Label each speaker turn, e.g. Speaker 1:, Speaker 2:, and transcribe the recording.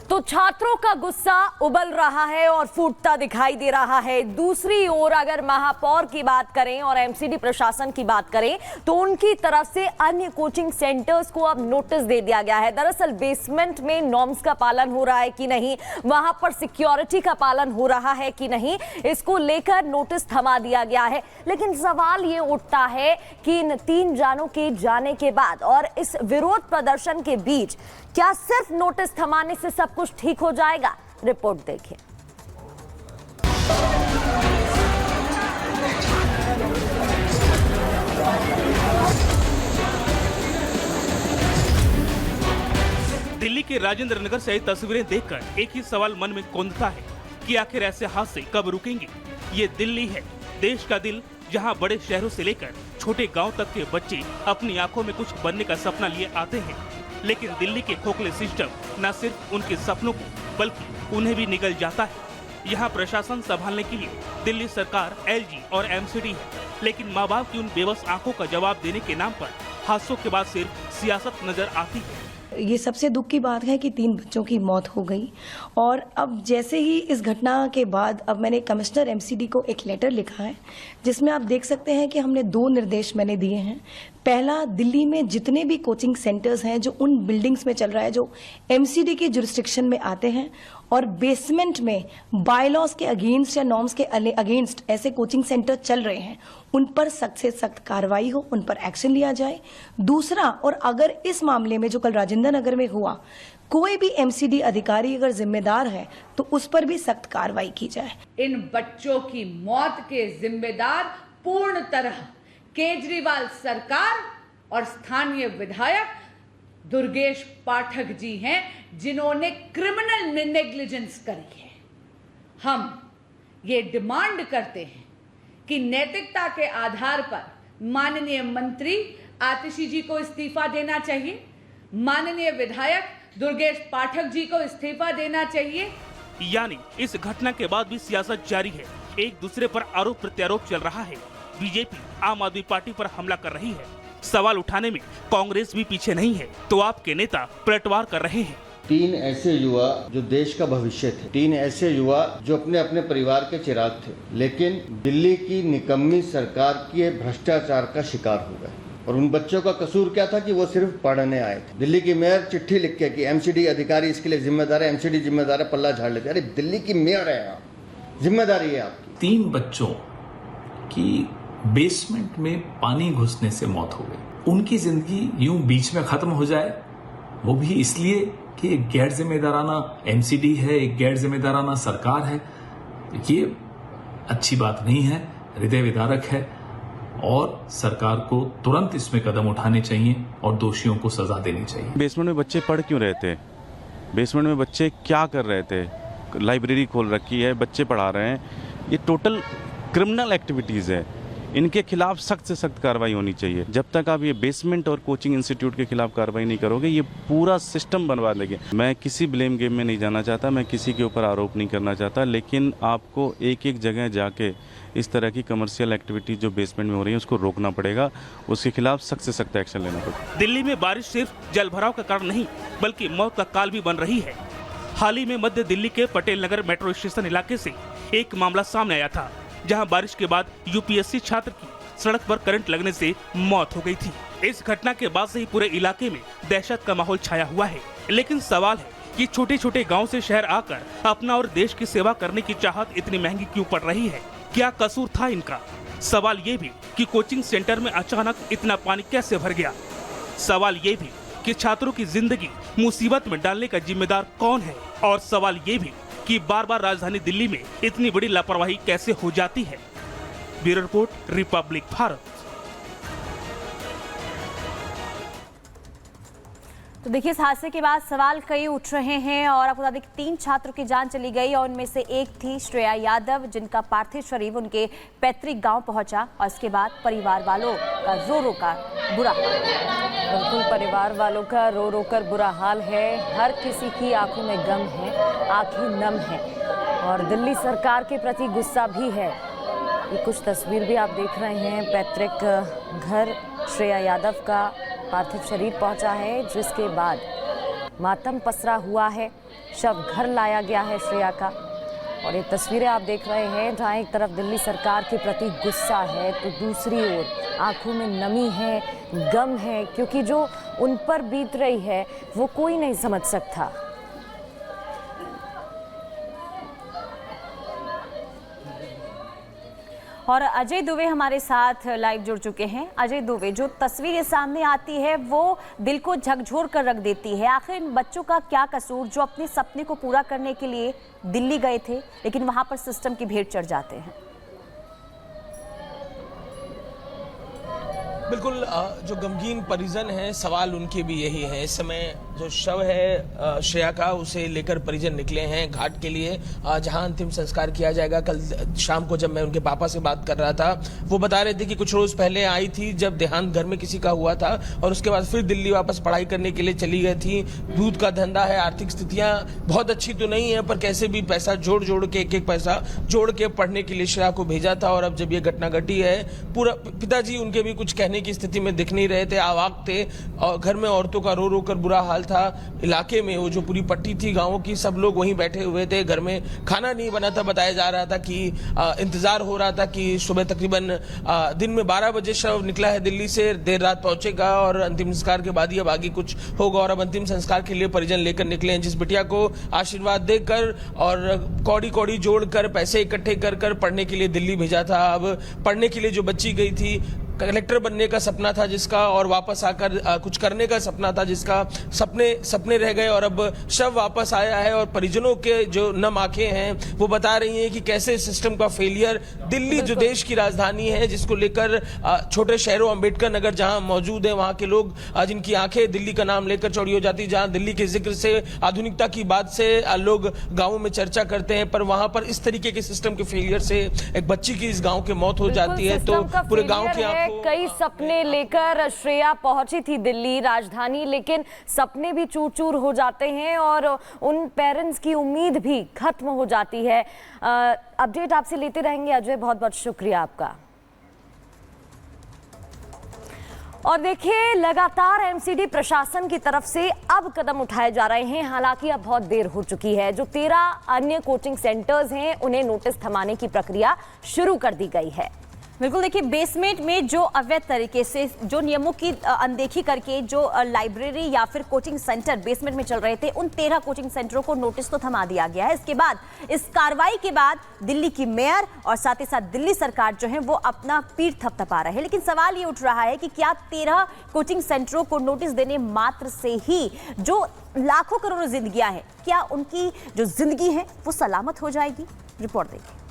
Speaker 1: तो छात्रों का गुस्सा उबल रहा है और फूटता दिखाई दे रहा है। दूसरी ओर अगर महापौर की बात करें और एमसीडी प्रशासन की बात करें तो उनकी तरफ से अन्य कोचिंग सेंटर्स को अब नोटिस दे दिया गया है। दरअसल बेसमेंट में नॉर्म्स का पालन हो रहा है कि नहीं, वहां पर सिक्योरिटी का पालन हो रहा है कि नहीं, इसको लेकर नोटिस थमा दिया गया है। लेकिन सवाल ये उठता है कि इन 3 जानों के जाने के बाद और इस विरोध प्रदर्शन के बीच क्या सिर्फ नोटिस थमाने से सब कुछ ठीक हो जाएगा? रिपोर्ट देखिए।
Speaker 2: दिल्ली के राजेंद्र नगर से तस्वीरें देखकर एक ही सवाल मन में कौंधता है कि आखिर ऐसे हादसे कब रुकेंगे। ये दिल्ली है, देश का दिल, जहां बड़े शहरों से लेकर छोटे गांव तक के बच्चे अपनी आंखों में कुछ बनने का सपना लिए आते हैं। लेकिन दिल्ली के खोखले सिस्टम न सिर्फ उनके सपनों को बल्कि उन्हें भी निगल जाता है। यहाँ प्रशासन संभालने के लिए दिल्ली सरकार, एलजी और एमसीडी है, लेकिन माँ बाप की उन बेबस आंखों का जवाब देने के नाम पर हादसों के बाद सिर्फ सियासत नजर आती है।
Speaker 3: ये सबसे दुख की बात है कि 3 बच्चों की मौत हो गई और अब जैसे ही इस घटना के बाद अब मैंने कमिश्नर एमसीडी को एक लेटर लिखा है जिसमें आप देख सकते हैं कि हमने 2 निर्देश मैंने दिए हैं। पहला, दिल्ली में जितने भी कोचिंग सेंटर्स हैं जो उन बिल्डिंग्स में चल रहा है जो एमसीडी के जुरिस्डिक्शन में आते हैं और बेसमेंट में बायलॉज के अगेंस्ट या नॉर्म्स के अगेंस्ट ऐसे कोचिंग सेंटर चल रहे हैं, उन पर सख्त से सख्त कार्रवाई हो, उन पर एक्शन लिया जाए। दूसरा, और अगर इस मामले में जो कल राजेंद्र नगर में हुआ कोई भी एमसीडी अधिकारी अगर जिम्मेदार है तो उस पर भी सख्त कार्रवाई की जाए।
Speaker 4: इन बच्चों की मौत के जिम्मेदार पूर्ण तरह केजरीवाल सरकार और स्थानीय विधायक दुर्गेश पाठक जी हैं, जिन्होंने क्रिमिनल नेग्लिजेंस करी है। हम ये डिमांड करते हैं कि नैतिकता के आधार पर माननीय मंत्री आतिशी जी को इस्तीफा देना चाहिए, माननीय विधायक दुर्गेश पाठक जी को इस्तीफा देना चाहिए।
Speaker 2: यानी इस घटना के बाद भी सियासत जारी है, एक दूसरे पर आरोप प्रत्यारोप चल रहा है। बीजेपी आम आदमी पार्टी पर हमला कर रही है, सवाल उठाने में कांग्रेस भी पीछे नहीं है, तो आपके नेता पलटवार कर रहे हैं।
Speaker 5: 3 ऐसे युवा जो देश का भविष्य थे, 3 ऐसे युवा जो अपने अपने परिवार के चिराग थे, लेकिन दिल्ली की निकम्मी सरकार के भ्रष्टाचार का शिकार हो गए। और उन बच्चों का कसूर क्या था कि वो सिर्फ पढ़ने आए थे। दिल्ली की मेयर चिट्ठी लिख के कि एमसीडी अधिकारी इसके लिए जिम्मेदार है, एमसीडी जिम्मेदार है, पल्ला झाड़ लेते। अरे दिल्ली की मेयर है आप, जिम्मेदारी है आपकी।
Speaker 6: 3 बच्चों की बेसमेंट में पानी घुसने से मौत हो गई। उनकी जिंदगी यूं बीच में खत्म हो जाए, वो भी इसलिए कि एक गैर जिम्मेदाराना एमसीडी है, एक गैर जिम्मेदाराना सरकार है। ये अच्छी बात नहीं है, हृदय विदारक है और सरकार को तुरंत इसमें कदम उठाने चाहिए और दोषियों को सजा देनी चाहिए।
Speaker 7: बेसमेंट में बच्चे पढ़ क्यों रहे थे? बेसमेंट में बच्चे क्या कर रहे थे? लाइब्रेरी खोल रखी है, बच्चे पढ़ा रहे हैं, ये टोटल क्रिमिनल एक्टिविटीज़ है। इनके खिलाफ सख्त से सख्त कार्रवाई होनी चाहिए। जब तक आप ये बेसमेंट और कोचिंग इंस्टीट्यूट के खिलाफ कार्रवाई नहीं करोगे, ये पूरा सिस्टम बनवा देंगे। मैं किसी ब्लेम गेम में नहीं जाना चाहता, मैं किसी के ऊपर आरोप नहीं करना चाहता, लेकिन आपको एक एक जगह जाके इस तरह की कमर्शियल एक्टिविटी जो बेसमेंट में हो रही है उसको रोकना पड़ेगा, उसके खिलाफ सख्त से सख्त एक्शन लेना पड़ेगा।
Speaker 2: दिल्ली में बारिश सिर्फ जल भराव का कारण नहीं बल्कि मौत का काल भी बन रही है। हाल ही में मध्य दिल्ली के पटेल नगर मेट्रो स्टेशन इलाके से एक मामला सामने आया था, जहां बारिश के बाद यूपीएससी छात्र की सड़क पर करंट लगने से मौत हो गई थी। इस घटना के बाद से ही पूरे इलाके में दहशत का माहौल छाया हुआ है। लेकिन सवाल है कि छोटे छोटे गांव से शहर आकर अपना और देश की सेवा करने की चाहत इतनी महंगी क्यों पड़ रही है? क्या कसूर था इनका? सवाल ये भी कि कोचिंग सेंटर में अचानक इतना पानी कैसे भर गया? सवाल ये भी कि छात्रों की जिंदगी मुसीबत में डालने का जिम्मेदार कौन है? और सवाल ये भी कि बार बार राजधानी दिल्ली में इतनी बड़ी लापरवाही कैसे हो जाती है? Bureau report, Republic Bharat.
Speaker 1: तो देखिए, इस हादसे के बाद सवाल कई उठ रहे हैं और आपको बता दें कि 3 छात्रों की जान चली गई और उनमें से एक थी श्रेया यादव, जिनका पार्थिव शरीर उनके पैतृक गांव पहुंचा और इसके बाद परिवार वालों का रो रो कर बुरा हाल। बिल्कुल, परिवार वालों का रो रो कर बुरा हाल है। हर किसी की आंखों में गम है, आंखें नम है और दिल्ली सरकार के प्रति गुस्सा भी है। ये कुछ तस्वीर भी आप देख रहे हैं, पैतृक घर श्रेया यादव का पार्थिव शरीर पहुंचा है, जिसके बाद मातम पसरा हुआ है। शव घर लाया गया है श्रेया का। और ये तस्वीरें आप देख रहे हैं जहाँ एक तरफ दिल्ली सरकार के प्रति गुस्सा है तो दूसरी ओर आंखों में नमी है, गम है, क्योंकि जो उन पर बीत रही है वो कोई नहीं समझ सकता। और अजय दुबे हमारे साथ लाइव जुड़ चुके हैं। अजय दुबे, जो तस्वीर सामने आती है वो दिल को झकझोर कर रख देती है। आखिर इन बच्चों का क्या कसूर जो अपने सपने को पूरा करने के लिए दिल्ली गए थे, लेकिन वहां पर सिस्टम की भेंट चढ़ जाते हैं।
Speaker 8: बिल्कुल, जो गमगीन परिजन हैं, सवाल उनके भी यही है। इस समय जो शव है श्रेया का, उसे लेकर परिजन निकले हैं घाट के लिए, जहां अंतिम संस्कार किया जाएगा। कल शाम को जब मैं उनके पापा से बात कर रहा था, वो बता रहे थे कि कुछ रोज पहले आई थी जब देहांत घर में किसी का हुआ था, और उसके बाद फिर दिल्ली वापस पढ़ाई करने के लिए चली गई थी। दूध का धंधा है, आर्थिक स्थितियां बहुत अच्छी तो नहीं है, पर कैसे भी पैसा जोड़ जोड़ के, एक एक पैसा जोड़ के पढ़ने के लिए श्रेया को भेजा था। और अब जब ये घटना घटी है, पूरा पिताजी उनके भी कुछ कहने की स्थिति में दिख नहीं रहे थे, आवाक थे, और घर में औरतों का रो रो कर बुरा हाल था। इलाके में वो जो पूरी पट्टी थी गांवों की, सब लोग वहीं बैठे हुए थे। घर में खाना नहीं बना था, बताया जा रहा था कि इंतजार हो रहा था कि सुबह तकरीबन दिन में 12 बजे शव निकला है दिल्ली से, देर रात पहुंचेगा और अंतिम संस्कार के बाद ही अब आगे कुछ होगा। और अब अंतिम संस्कार के लिए परिजन लेकर निकले हैं, जिस बिटिया को आशीर्वाद देकर और कौड़ी कौड़ी जोड़कर पैसे इकट्ठे कर कर पढ़ने के लिए दिल्ली भेजा था। अब पढ़ने के लिए जो बच्ची गई थी, कलेक्टर बनने का सपना था जिसका, और वापस आकर कुछ करने का सपना था जिसका, सपने रह गए। और अब शव वापस आया है और परिजनों के जो नम आंखें हैं वो बता रही हैं कि कैसे सिस्टम का फेलियर, दिल्ली जो देश की राजधानी है, जिसको लेकर छोटे शहरों अंबेडकर नगर जहां मौजूद है, वहां के लोग जिनकी आंखें दिल्ली का नाम लेकर चौड़ी हो जाती, जहां दिल्ली के जिक्र से, आधुनिकता की बात से लोग गाँवों में चर्चा करते हैं, पर वहां पर इस तरीके के सिस्टम के फेलियर से एक बच्ची की इस गाँव की मौत हो जाती है। तो पूरे गाँव की
Speaker 1: कई सपने लेकर श्रेया पहुंची थी दिल्ली राजधानी, लेकिन सपने भी चूर चूर हो जाते हैं और उन पेरेंट्स की उम्मीद भी खत्म हो जाती है। अपडेट आपसे लेते रहेंगे अजय, बहुत बहुत शुक्रिया आपका। और देखिए, लगातार एमसीडी प्रशासन की तरफ से अब कदम उठाए जा रहे हैं। हालांकि अब बहुत देर हो चुकी है। जो 13 अन्य कोचिंग सेंटर्स हैं उन्हें नोटिस थमाने की प्रक्रिया शुरू कर दी गई है।
Speaker 9: बिल्कुल, देखिए, बेसमेंट में जो अवैध तरीके से, जो नियमों की अनदेखी करके जो लाइब्रेरी या फिर कोचिंग सेंटर बेसमेंट में चल रहे थे, उन 13 कोचिंग सेंटरों को नोटिस तो थमा दिया गया है। इसके बाद, इस कार्रवाई के बाद दिल्ली की मेयर और साथ ही साथ दिल्ली सरकार जो है वो अपना पीठ थपथपा रहे हैं। लेकिन सवाल ये उठ रहा है कि क्या 13 कोचिंग सेंटरों को नोटिस देने मात्र से ही जो लाखों करोड़ों जिंदगियां हैं, क्या उनकी जो जिंदगी है वो सलामत हो जाएगी? रिपोर्ट देखिए।